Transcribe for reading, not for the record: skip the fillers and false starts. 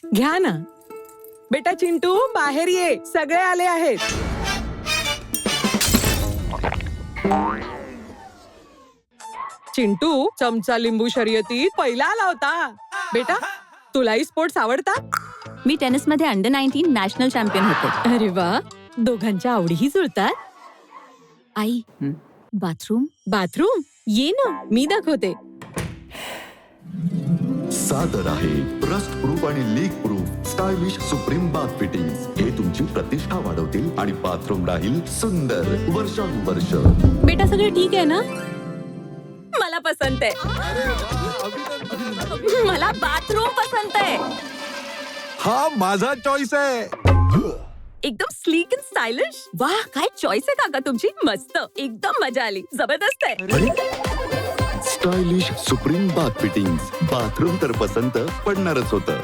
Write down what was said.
घ्या ना. बेटा चिंटू, बाहेर ये, सगळे आले आहेत. चिंटू, चमचा लिंबू शर्यतीत पहिला आला होता. बेटा, तुलाही स्पोर्ट्स आवडतात? मी टेनिसमध्ये अंडर-19 नॅशनल चॅम्पियन होते. अरे वा, दोघांच्या आवडीही जुळतात. आई, बाथरूम? बाथरूम ये ना, मी दाखवते. सादर आहे रस्ट प्रूफ आणि leak proof stylish supreme bath fittings. हे तुमची प्रतिष्ठा वाढवतील आणि बाथरूम राहील सुंदर वर्षानुवर्ष. बेटा सगळं ठीक आहे ना? मला पसंत आहे. मला बाथरूम पसंत आहे. हा माझा चॉईस आहे. एकदम स्लीक अँड स्टायलिश. वाह, काय चॉईस आहे काका तुमची. मस्त, एकदम मजा आली. जबरदस्त आहे. Stylish supreme bath fittings. Bathroom तर पसंत पडणारच होतं.